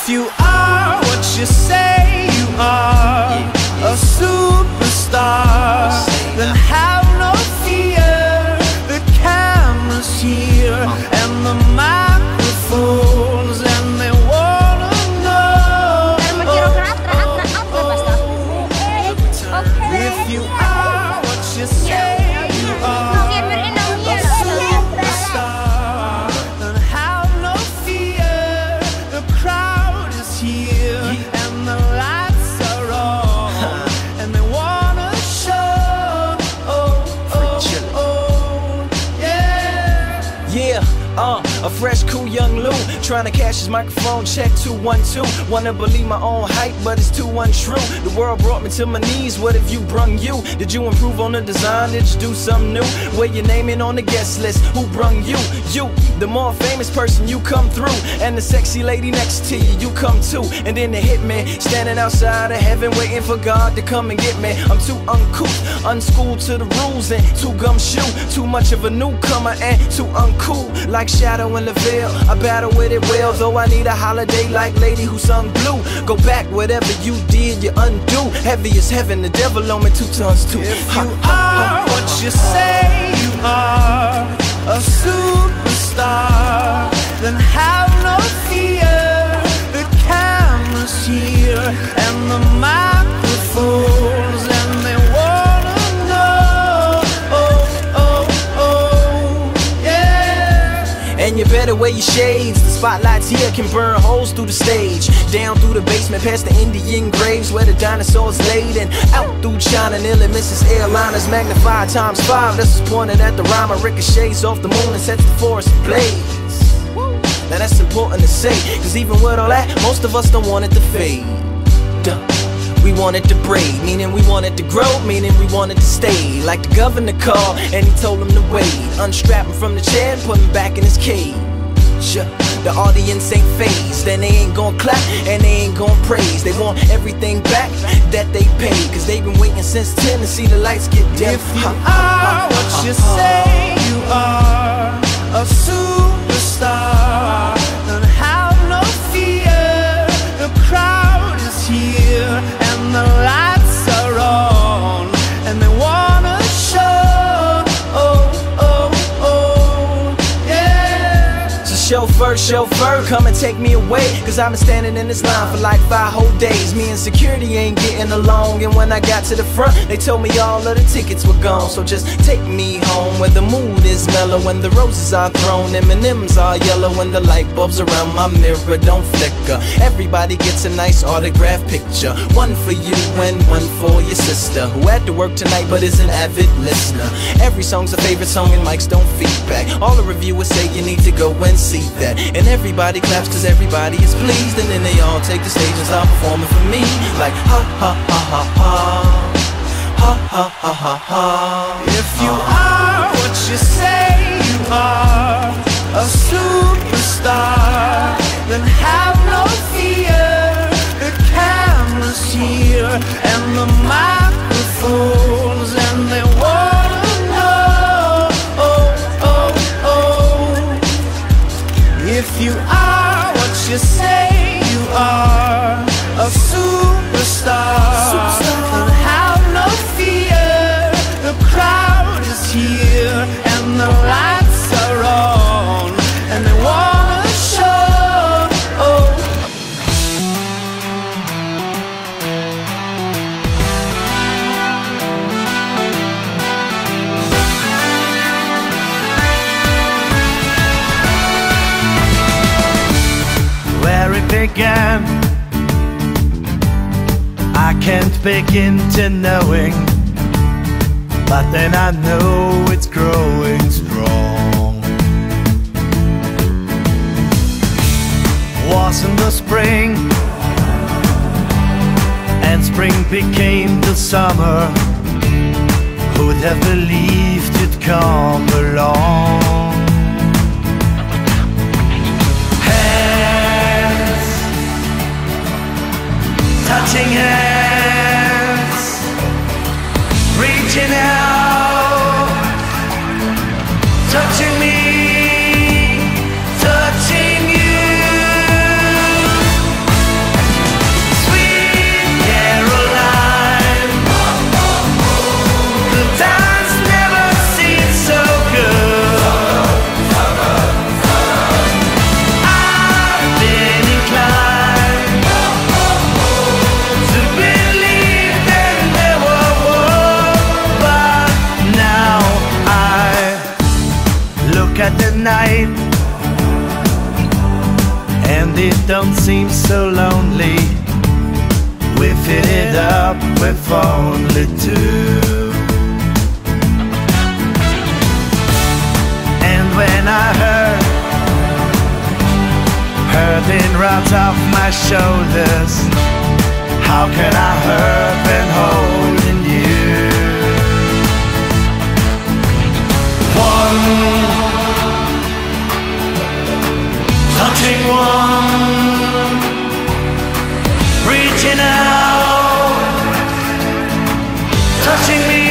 you are what you say you are, a superstar, then have no fear. The camera's here and the microphones, and they wanna know if you are what you say you are, a superstar, then have no fear. The crowd is here and the lights are on, and they wanna show. Yeah, a fresh, cool young Lou trying to cash his microphone check 212. Wanna believe my own hype, but it's too untrue. The world brought me to my knees. What if you brung you? Did you improve on the design? Did you do something new? Where your name in on the guest list? Who brung you? You, the more famous person, you come through, and the sexy lady next to you, you come too. And then the hitman standing outside of heaven, waiting for God to come and get me. I'm too uncouth, unschooled to the rules, and too gumshoe. Too much of a newcomer and too uncool. Like Shadow in the Veil, I battle with it well, though I need a holiday like Lady who sung Blue. Go back, whatever you did, you undo. Heavy as heaven, the devil on me 2 tons too. If you are what you say you are, a superstar, then have no fear. The camera's here and the microphones, and they wanna know. And you better wear your shades. The spotlights here can burn holes through the stage, down through the basement, past the Indian graves where the dinosaurs laid, and out through China, nearly misses airliners, magnified ×5. This is pointed at the rhyme. Ricochets off the moon and sets the forest ablaze. Now that's important to say, cause even with all that, most of us don't want it to fade. We want it to braid, meaning we want it to grow, meaning we want it to stay. Like the governor called and he told him to wait. Unstrap him from the chair and put him back in his cage. The audience ain't phased, and they ain't gon' clap and they ain't gon' praise. They want everything back that they paid, cause they've been waiting since 10 to see the lights get dim. If you are what you say you are, a superstar, then have no fear. The crowd is here and the lights are on, and they wanna show. Chauffeur, come and take me away, cause I've been standing in this line for like 5 whole days. Me and security ain't getting along, and when I got to the front, they told me all of the tickets were gone. So just take me home where the mood is mellow, when the roses are thrown, M&M's are yellow, and the light bulbs around my mirror don't flicker. Everybody gets a nice autograph picture, one for you and one for your sister, who had to work tonight but is an avid listener. Every song's a favorite song and mics don't feedback. All the reviewers say you need to go and see that. And everybody claps cause everybody is pleased, and then they all take the stage and start performing for me. Like ha ha ha ha ha, ha ha ha ha ha. If you are what you say you are, a superstar, then have no fear. The camera's here and the microphones, and they wanna know. If you are what you say you are, a superstar, then have no fear. The crowd is here and the lights are on, and they wanna show. Where it began, I can't begin to knowing, but then I know it's growing strong. Wasn't the spring, and spring became the summer. Who'd have believed you'd come along? Touching hands, reaching out, touching me, touching you. night, and it don't seem so lonely. We fit it up with only two. And when I heard her being robbed off my shoulders, how can I hurt when holding you? One, touching one, reaching out, touching me